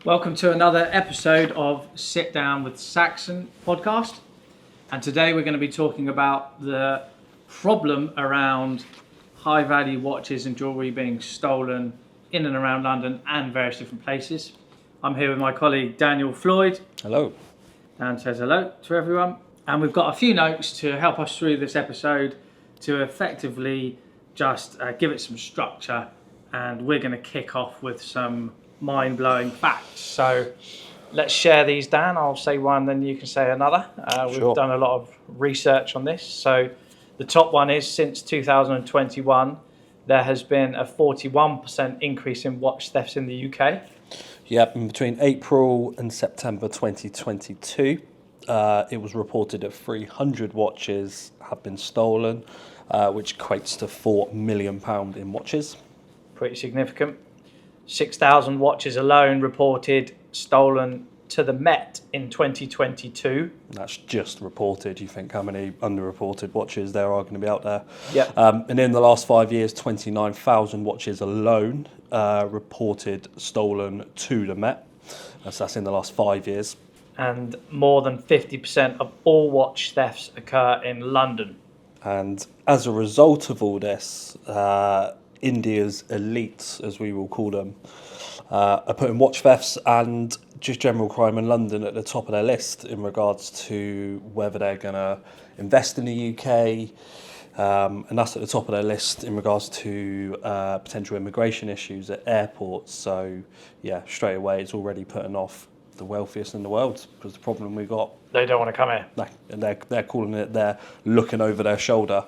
Welcome to another episode of Sit Down with Saxon podcast. And today we're going to be talking about the problem around high value watches and jewellery being stolen in and around London and various different places. I'm here with my colleague Daniel Floyd. Hello. Dan says hello to everyone. And we've got a few notes to help us through this episode to effectively just give it some structure. And we're going to kick off with some mind-blowing facts. So let's share these, Dan. I'll say one, then you can say another. We've done a lot of research on this. So the top one is, since 2021, there has been a 41% increase in watch thefts in the UK. Yep, and between April and September 2022, it was reported that 300 watches have been stolen, which equates to £4 million in watches. Pretty significant. 6,000 watches alone reported stolen to the Met in 2022. That's just reported. You think how many underreported watches there are going to be out there? Yeah. And in the last 5 years, 29,000 watches alone reported stolen to the Met. So that's in the last 5 years. And more than 50% of all watch thefts occur in London. And as a result of all this, India's elites, as we will call them, are putting watch thefts and just general crime in London at the top of their list in regards to whether they're going to invest in the UK, and that's at the top of their list in regards to potential immigration issues at airports. So yeah, straight away it's already putting off the wealthiest in the world, because the problem we've got, They don't want to come here. no, and they're calling it, they're looking over their shoulder,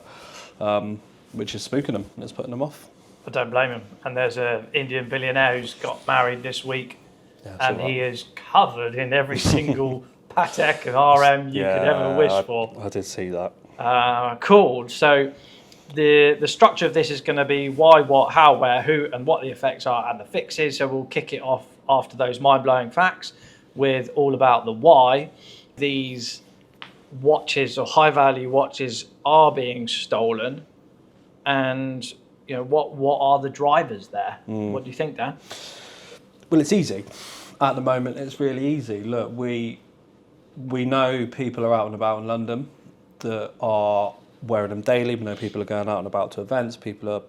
which is spooking them, and it's putting them off. I don't blame him. And there's an Indian billionaire who's got married this week, and he is covered in every single Patek and RM you could ever wish for. I did see that. Cool. So the structure of this is going to be why, what, how, where, who, and what the effects are and the fixes. So we'll kick it off after those mind-blowing facts with all about the why these watches or high-value watches are being stolen, and you know, what are the drivers there? What do you think, Dan? Well, it's easy. At the moment, it's really easy. Look, we know people are out and about in London that are wearing them daily. We know people are going out and about to events. People are,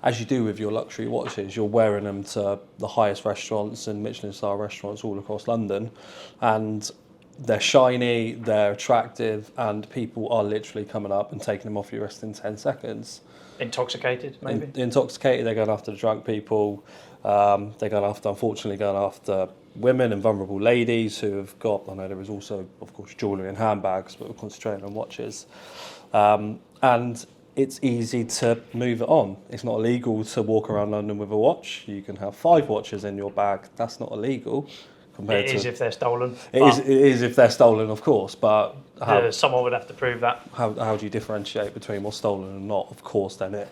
as you do with your luxury watches, you're wearing them to the highest restaurants and Michelin star restaurants all across London. And they're shiny, they're attractive, and people are literally coming up and taking them off your wrist in 10 seconds. Intoxicated, maybe? Intoxicated, they're going after the drunk people. They're unfortunately going after women and vulnerable ladies who have got, I know there is also, of course, jewellery and handbags, but we're concentrating on watches. And it's easy to move it on. It's not illegal to walk around London with a watch. You can have 5 watches in your bag. That's not illegal. It is if they're stolen. It is if they're stolen, of course, but someone would have to prove that. How do you differentiate between what's stolen and not? Of course, then it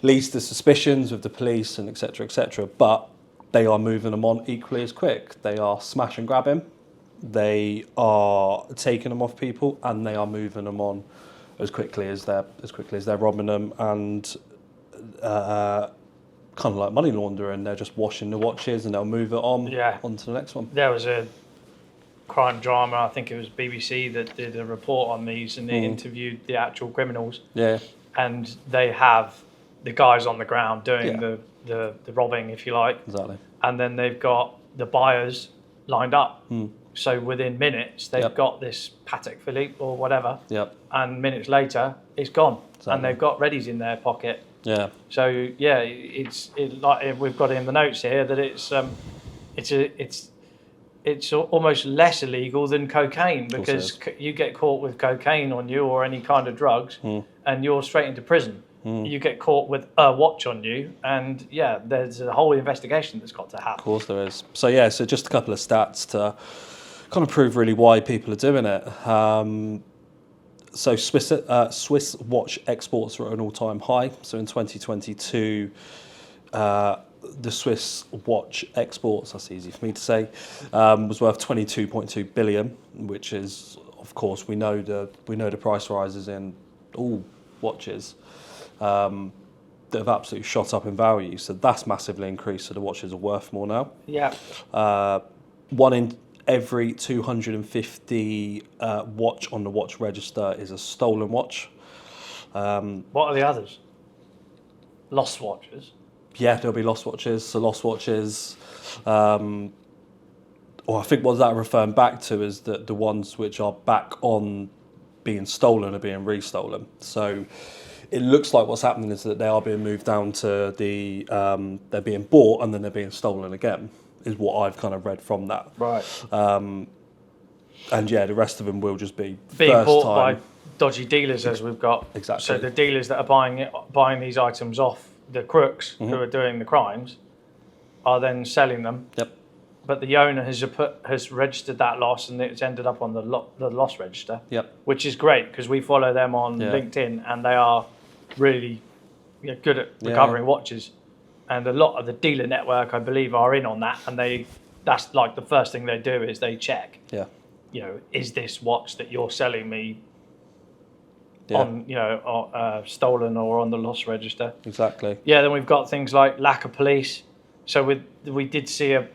leads to suspicions with the police and etc., etc. But they are moving them on equally as quick. They are smash and grabbing. They are taking them off people, and they are moving them on as quickly as they're robbing them, and kind of like money laundering. They're just washing the watches and they'll move it on onto the next one. There was a crime drama, I think it was BBC, that did a report on these, and they interviewed the actual criminals. Yeah. And they have the guys on the ground doing the robbing, if you like. Exactly. And then they've got the buyers lined up. So within minutes, they've got this Patek Philippe or whatever. Yep. And minutes later, it's gone. Exactly. And they've got readies in their pocket. Yeah. So yeah, it's like we've got it in the notes here that it's almost less illegal than cocaine, because you get caught with cocaine on you or any kind of drugs, and you're straight into prison. You get caught with a watch on you, and there's a whole investigation that's got to happen. Of course there is. So so just a couple of stats to kind of prove really why people are doing it. So Swiss watch exports are at an all-time high. So in 2022, the Swiss watch exports, that's easy for me to say, was worth 22.2 billion, which is, of course, we know the price rises in all watches that have absolutely shot up in value. So that's massively increased. So the watches are worth more now. Yeah. 1 in every 250 watch on the watch register is a stolen watch. What are the others? Lost watches. Yeah, there'll be lost watches. So lost watches, or I think what that referring back to is that the ones which are back on being stolen are being restolen. So it looks like what's happening is that they are being moved down to the, they're being bought and then they're being stolen again, is what I've kind of read from that. Right. And yeah, the rest of them will just be Being first bought time. by dodgy dealers, as we've got. Exactly. So the dealers that are buying these items off the crooks who are doing the crimes are then selling them. Yep. But the owner has registered that loss, and it's ended up on the loss register. Yep. Which is great because we follow them on LinkedIn, and they are really good at recovering watches. And a lot of the dealer network, I believe, are in on that, and that's like the first thing they do is they check. Yeah. You know, is this watch that you're selling me on, stolen or on the loss register? Exactly. Yeah, then we've got things like lack of police. So we did see a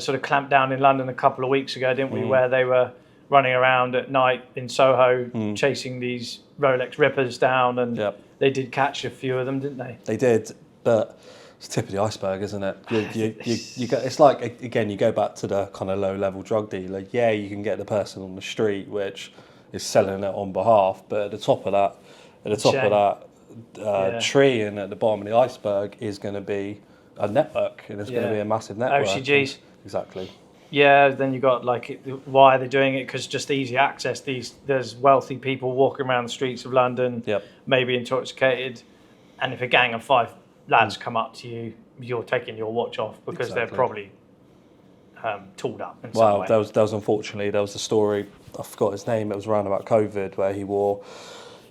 sort of clampdown in London a couple of weeks ago, didn't we, where they were running around at night in Soho chasing these Rolex rippers down, and they did catch a few of them, didn't they? They did, but it's the tip of the iceberg, isn't it? You go, it's like, again, you go back to the kind of low-level drug dealer. Yeah, you can get the person on the street which is selling it on behalf, but at the top of that tree and at the bottom of the iceberg is going to be a network, and it's going to be a massive network. OCGs. Exactly. Yeah, then you got why are they doing it? Because just easy access. There's wealthy people walking around the streets of London, maybe intoxicated, and if a gang of 5 lads come up to you, you're taking your watch off because they're probably tooled up in some way. There was unfortunately a story. I forgot his name. It was around about COVID where he wore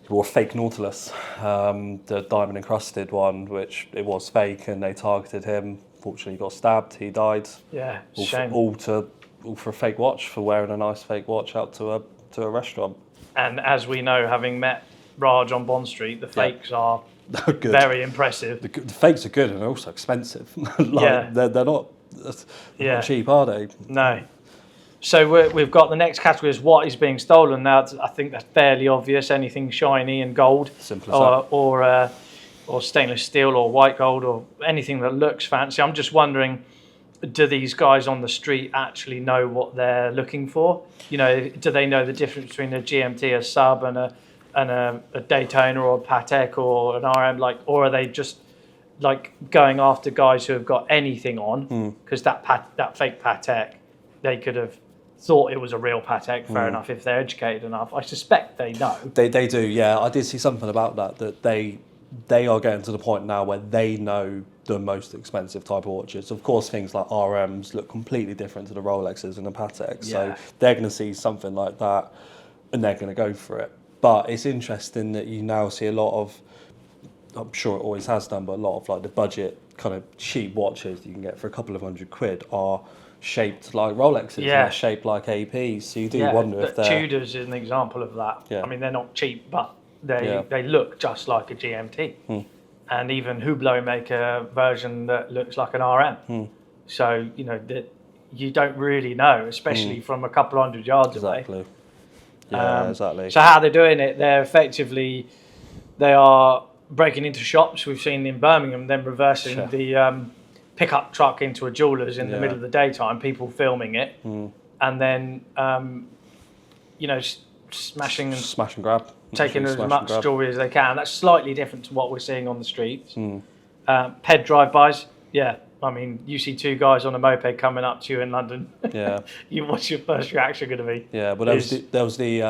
a fake Nautilus, the diamond encrusted one, which it was fake, and they targeted him. Fortunately, he got stabbed. He died. Yeah, shame. All for a fake watch, for wearing a nice fake watch out to a restaurant. And as we know, having met Raj on Bond Street, the fakes are good. Very impressive. The fakes are good and they're also expensive. They're not cheap, are they? No. So we've got the next category is what is being stolen. Now, I think that's fairly obvious. Anything shiny and gold, or stainless steel or white gold or anything that looks fancy. I'm just wondering, do these guys on the street actually know what they're looking for? You know, do they know the difference between a GMT, a sub, and a Daytona or a Patek or an RM? Or are they just going after guys who have got anything on? Because that fake Patek, they could have thought it was a real Patek. Fair enough, if they're educated enough. I suspect they know. They do, yeah. I did see something about that they are getting to the point now where they know the most expensive type of watches. Of course, things like RMs look completely different to the Rolexes and the Pateks. So they're going to see something like that and they're going to go for it. But it's interesting that you now see a lot of, I'm sure it always has done, but a lot of the budget kind of cheap watches that you can get for a couple of £100 are shaped like Rolexes and they're shaped like APs. So you do wonder if they're... Tudors is an example of that. Yeah. I mean, they're not cheap, but they look just like a GMT. And even Hublot make a version that looks like an RM. So, you don't really know, especially from a couple hundred yards away. Yeah, exactly. So how they're doing it, they are breaking into shops. We've seen in Birmingham them reversing the pickup truck into a jeweller's in the middle of the daytime, people filming it, and then smashing and grab, taking as much jewellery as they can. That's slightly different to what we're seeing on the streets. Ped drive-bys, I mean, you see 2 guys on a moped coming up to you in London. Yeah. What's your first reaction going to be? Yeah, but there was the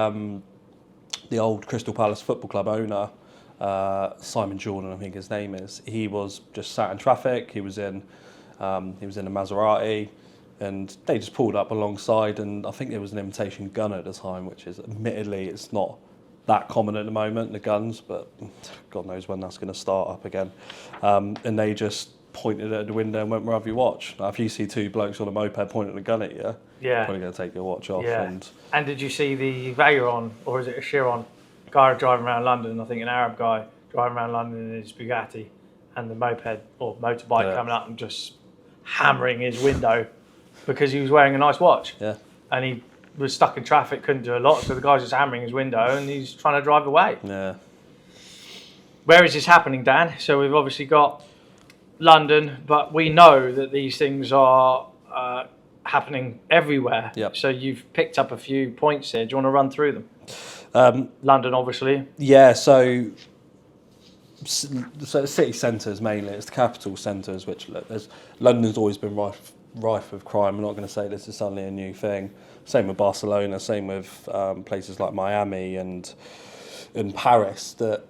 old Crystal Palace Football Club owner, Simon Jordan, I think his name is. He was just sat in traffic. He was in a Maserati, and they just pulled up alongside. And I think there was an imitation gun at the time, which is admittedly it's not that common at the moment, the guns, but God knows when that's going to start up again. And they just pointed at the window and went, wherever you watch. Now, if you see 2 blokes on a moped pointing a gun at you, you're probably going to take your watch off. Yeah. And did you see the Veyron, or is it a Chiron, guy driving around London, I think an Arab guy driving around London in his Bugatti, and the moped or motorbike coming up and just hammering his window because he was wearing a nice watch. Yeah. And he was stuck in traffic, couldn't do a lot, so the guy's just hammering his window and he's trying to drive away. Yeah. Where is this happening, Dan? So we've obviously got London, but we know that these things are happening everywhere. Yep. So you've picked up a few points here. Do you want to run through them? London, obviously. Yeah, so city centres mainly, it's the capital centres, which London's always been rife with crime. I'm not going to say this is suddenly a new thing. Same with Barcelona, same with places like Miami and Paris, that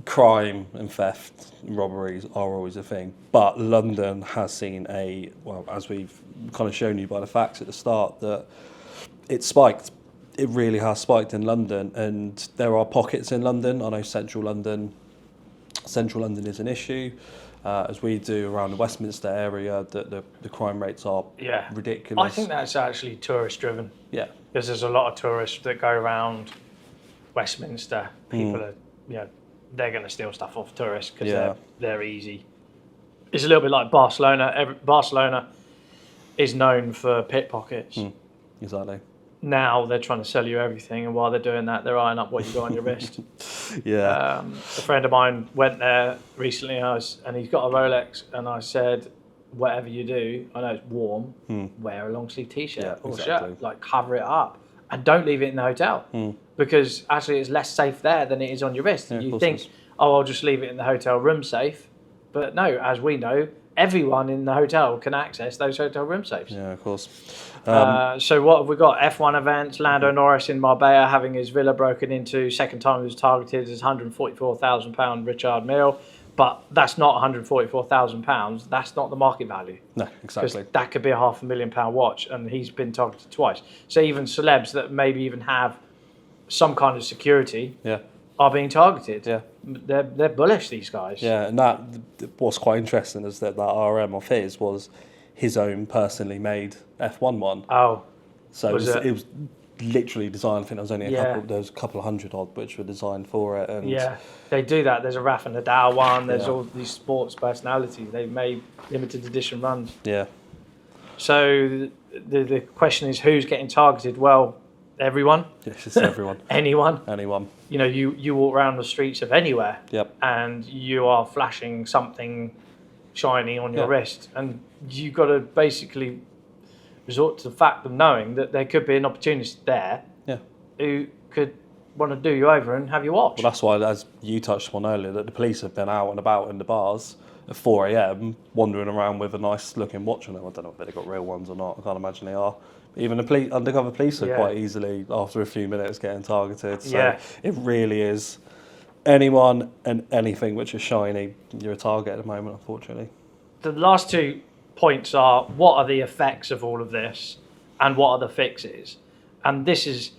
crime and theft and robberies are always a thing. But London has seen as we've kind of shown you by the facts at the start, that it's spiked. It really has spiked in London, and there are pockets in London. I know Central London is an issue, as we do around the Westminster area. The crime rates are ridiculous. I think that's actually tourist driven. Yeah, because there's a lot of tourists that go around Westminster. People are, they're going to steal stuff off tourists because they're easy. It's a little bit like Barcelona. Barcelona is known for pickpockets. Exactly. Now they're trying to sell you everything, and while they're doing that, they're eyeing up what you got on your wrist. Yeah. A friend of mine went there recently, and he's got a Rolex, and I said, whatever you do, I know it's warm, wear a long sleeve t-shirt or shirt, like cover it up, and don't leave it in the hotel, because actually it's less safe there than it is on your wrist. Yeah, you think, I'll just leave it in the hotel room safe, but no, as we know, everyone in the hotel can access those hotel room safes. Yeah, of course. So what have we got? F1 events, Lando Norris in Marbella having his villa broken into. Second time he was targeted as £144,000 Richard Mille. But that's not £144,000. That's not the market value. No, exactly. Because that could be a £500,000 watch, and he's been targeted twice. So even celebs that maybe even have some kind of security are being targeted. Yeah. They're bullish, these guys. Yeah, and what's quite interesting is that RM of his was his own personally made F1 one. Oh. So it was literally designed. I think there was only a couple of hundred odd which were designed for it. And they do that. There's a Rafa Nadal one. There's all these sports personalities. They've made limited edition runs. Yeah. So the question is, who's getting targeted? Well, everyone. Yes, it's everyone. Anyone. You know, you walk around the streets of anywhere. Yep. And you are flashing something shiny on your wrist, and you've got to basically resort to the fact of knowing that there could be an opportunist there who could want to do you over and have you watch. Well, that's why, as you touched on earlier, that the police have been out and about in the bars at 4 a.m. wandering around with a nice looking watch on them. I don't know if they've got real ones or not. I can't imagine they are. Even the undercover police are quite easily, after a few minutes, getting targeted. So it really is anyone and anything which is shiny, you're a target at the moment, unfortunately. The last 2 points are, what are the effects of all of this, and what are the fixes? And this is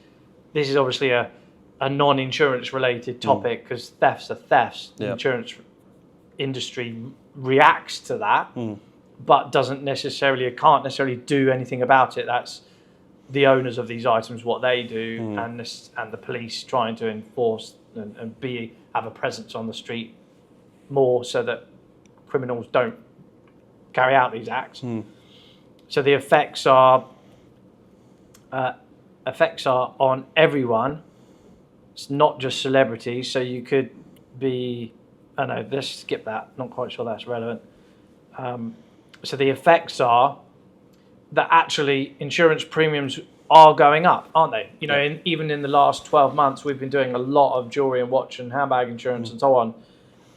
obviously a non-insurance related topic, because thefts are thefts. The insurance industry reacts to that, but can't necessarily do anything about it. That's the owners of these items, what they do, and the police trying to enforce and have a presence on the street more, so that criminals don't carry out these acts. So the effects are on everyone. It's not just celebrities. So you could be, let's skip that. Not quite sure that's relevant. So the effects are that actually insurance premiums are going up, aren't they? You know, even in the last 12 months, we've been doing a lot of jewelry and watch and handbag insurance and so on.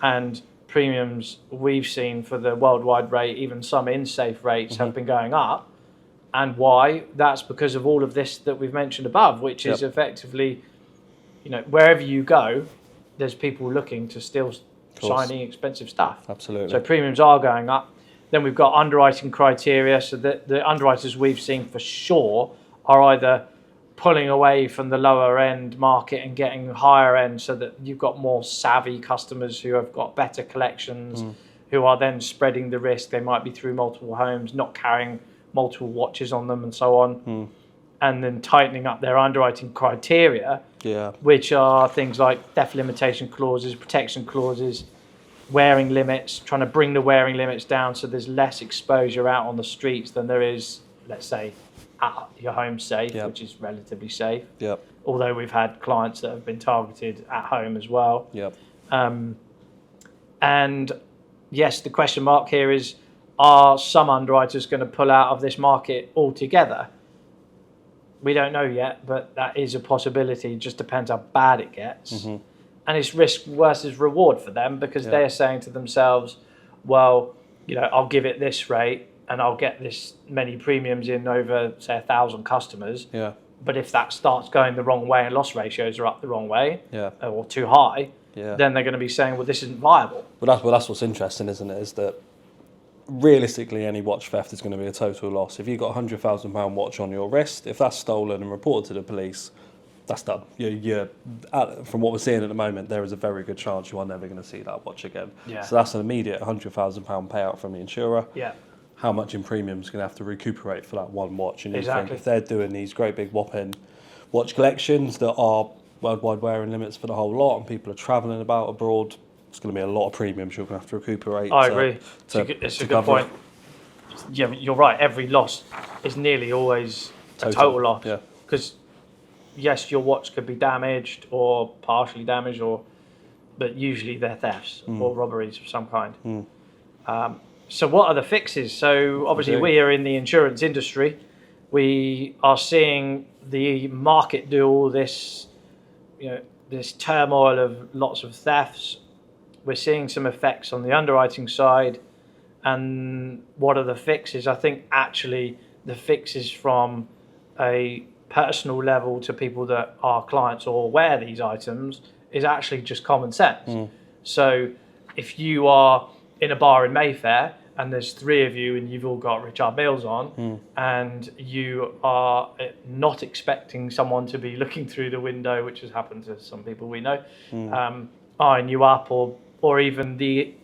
And premiums we've seen for the worldwide rate, even some in-safe rates, have been going up. And why? That's because of all of this that we've mentioned above, which is effectively, wherever you go, there's people looking to steal shiny, expensive stuff. Absolutely. So premiums are going up. Then we've got underwriting criteria. So the underwriters we've seen for sure are either pulling away from the lower end market and getting higher end, so that you've got more savvy customers who have got better collections, who are then spreading the risk. They might be through multiple homes, not carrying multiple watches on them and so on. And then tightening up their underwriting criteria, which are things like theft limitation clauses, protection clauses, wearing limits, trying to bring the wearing limits down so there's less exposure out on the streets than there is let's say, at your home safe, Yep. which is relatively safe. Yep. Although we've had clients that have been targeted at home as well. Yep. And yes, the question mark here is, are some underwriters going to pull out of this market altogether? We don't know yet, but that is a possibility. It just depends how bad it gets. Mm-hmm. And it's risk versus reward for them, because they're saying to themselves, well, I'll give it this rate and I'll get this many premiums in over, say, 1,000 customers. Yeah. But if that starts going the wrong way and loss ratios are up the wrong way or too high, then they're going to be saying, well, this isn't viable. Well, that's what's interesting, isn't it? Is that realistically any watch theft is going to be a total loss. If you've got £100,000 watch on your wrist, if that's stolen and reported to the police, that's done. From what we're seeing at the moment, there is a very good chance you are never going to see that watch again. Yeah. So that's an immediate £100,000 payout from the insurer. Yeah. How much in premiums going to have to recuperate for that one watch? And you Exactly. think if they're doing these great big whopping watch collections that are worldwide wearing limits for the whole lot, and people are travelling about abroad, it's going to be a lot of premiums you're going to have to recuperate. I agree. It's a good point. Yeah, you're right. Every loss is nearly always a total loss. Yeah. Because yes, your watch could be damaged or partially damaged, but usually they're thefts or robberies of some kind. So what are the fixes? So obviously we are in the insurance industry. We are seeing the market do all this, this turmoil of lots of thefts. We're seeing some effects on the underwriting side. And what are the fixes? I think actually the fixes from a personal level to people that are clients or wear these items is actually just common sense. So if you are in a bar in Mayfair and there's 3 of you and you've all got Richard Milles on and you are not expecting someone to be looking through the window, which has happened to some people we know, eyeing you up, or even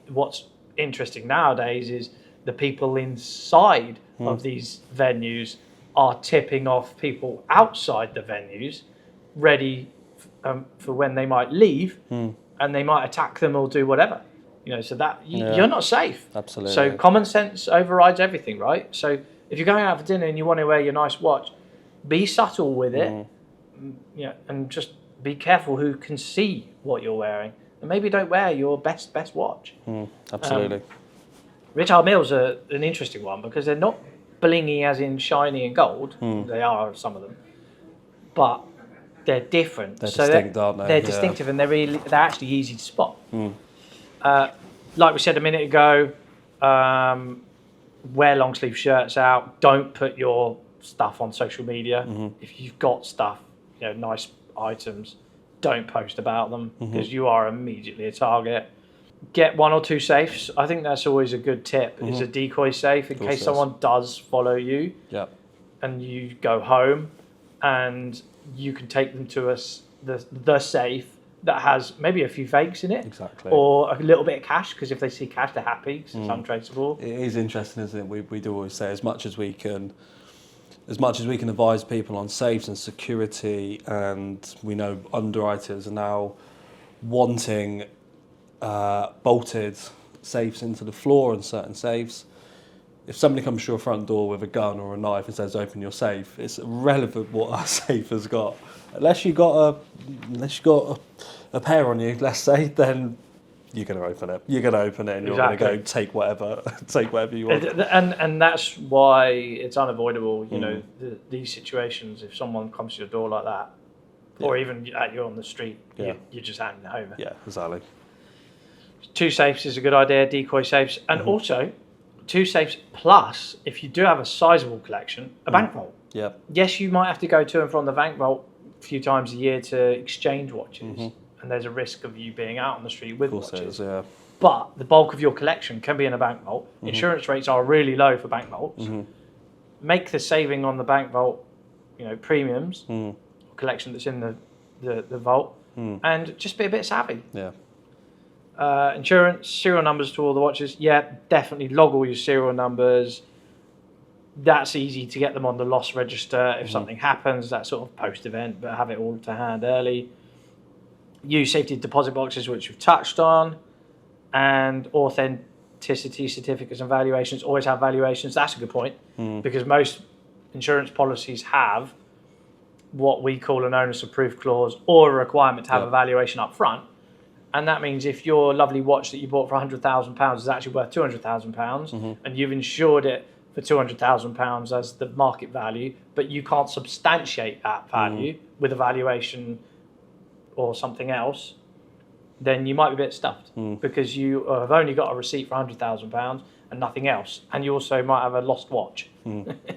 what's interesting nowadays is the people inside of these venues are tipping off people outside the venues, ready for when they might leave, and they might attack them or do whatever. So that you're not safe. Absolutely. So common sense overrides everything, right? So if you're going out for dinner and you want to wear your nice watch, be subtle with it, and just be careful who can see what you're wearing, and maybe don't wear your best watch. Absolutely. Richard Milles are an interesting one because they're not blingy as in shiny and gold. They are, some of them, but they're different. They're distinct, aren't they? They're distinctive, and they're actually easy to spot. Like we said a minute ago, wear long sleeve shirts out. Don't put your stuff on social media. If you've got stuff, nice items, don't post about them because you are immediately a target. Get 1 or 2 safes. I think that's always a good tip. Is a decoy safe in case someone does follow you. Yeah. And you go home, and you can take them to the safe that has maybe a few fakes in it. Exactly. Or a little bit of cash, because if they see cash, they're happy because it's untraceable. It is interesting, isn't it? We do always say as much as we can advise people on safes and security, and we know underwriters are now wanting bolted safes into the floor in certain safes. If somebody comes to your front door with a gun or a knife and says open your safe, it's irrelevant what our safe has got. Unless you got a pair on you, let's say, then you're going to open it. You're going to open it, and you're going to go take whatever you want. And that's why it's unavoidable. These situations. If someone comes to your door like that, or even at you on the street, you're just handing it over. Yeah, exactly. 2 safes is a good idea. Decoy safes, and also 2 safes plus, if you do have a sizable collection, a bank vault. Yeah. Yes, you might have to go to and from the bank vault a few times a year to exchange watches, and there's a risk of you being out on the street with watches. But the bulk of your collection can be in a bank vault. Insurance rates are really low for bank vaults. Make the saving on the bank vault, premiums, collection that's in the vault, and just be a bit savvy. Yeah. Insurance, serial numbers to all the watches. Yeah, definitely log all your serial numbers. That's easy to get them on the loss register if something happens, that sort of post-event, but have it all to hand early. Use safety deposit boxes, which we've touched on, and authenticity certificates and valuations. Always have valuations. That's a good point because most insurance policies have what we call an onus of proof clause or a requirement to have a valuation up front. And that means if your lovely watch that you bought for £100,000 is actually worth £200,000 and you've insured it for £200,000 as the market value, but you can't substantiate that value with a valuation or something else, then you might be a bit stuffed because you have only got a receipt for £100,000 and nothing else. And you also might have a lost watch.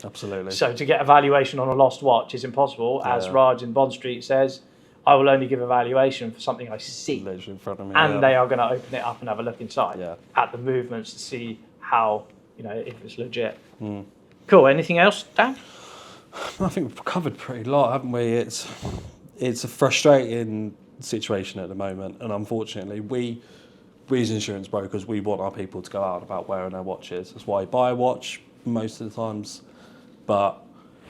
Absolutely. So to get a valuation on a lost watch is impossible. As Raj in Bond Street says, I will only give a valuation for something I see. Literally in front of me. And they are going to open it up and have a look inside Yeah. at the movements to see how, if it's legit. Cool. Anything else, Dan? I think we've covered pretty lot, haven't we? It's a frustrating situation at the moment, and unfortunately, we as insurance brokers, we want our people to go out about wearing their watches. That's why I buy a watch most of the times, but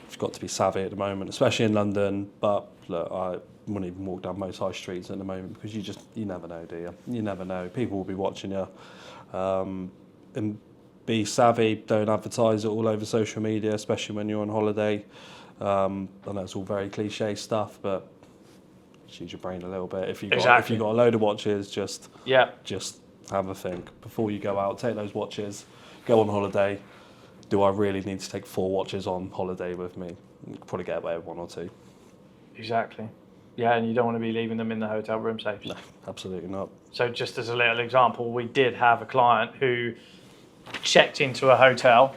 you've got to be savvy at the moment, especially in London. But look, I wouldn't even walk down most high streets at the moment because you never know, do you? You never know. People will be watching you, and be savvy. Don't advertise it all over social media, especially when you're on holiday. I know it's all very cliche stuff, but just use your brain a little bit. If you've got a load of watches, just have a think before you go out. Take those watches, go on holiday. Do I really need to take 4 watches on holiday with me? You can probably get away with 1 or 2. Exactly. Yeah, and you don't want to be leaving them in the hotel room safes. No, absolutely not. So just as a little example, we did have a client who checked into a hotel,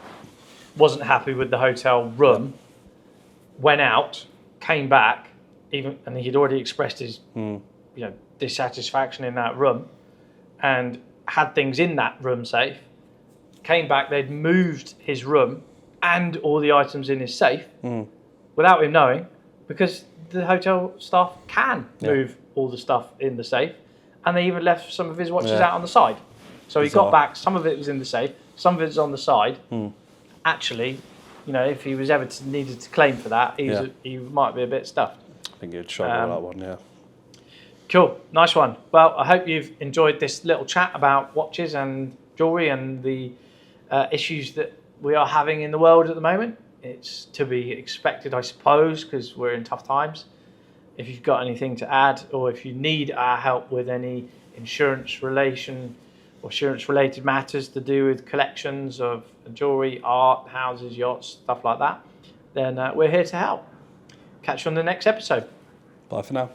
wasn't happy with the hotel room, went out, came back, and he'd already expressed his dissatisfaction in that room, and had things in that room safe. Came back, they'd moved his room and all the items in his safe without him knowing, because the hotel staff can move all the stuff in the safe, and they even left some of his watches out on the side. So he got back, some of it was in the safe, some of it's on the side. Actually, if he was ever needed to claim for that, he might be a bit stuffed. I think you'd struggle with that one, Cool, nice one. Well, I hope you've enjoyed this little chat about watches and jewellery and the issues that we are having in the world at the moment. It's to be expected, I suppose, because we're in tough times. If you've got anything to add, or if you need our help with any insurance-related matters to do with collections of jewellery, art, houses, yachts, stuff like that, then we're here to help. Catch you on the next episode. Bye for now.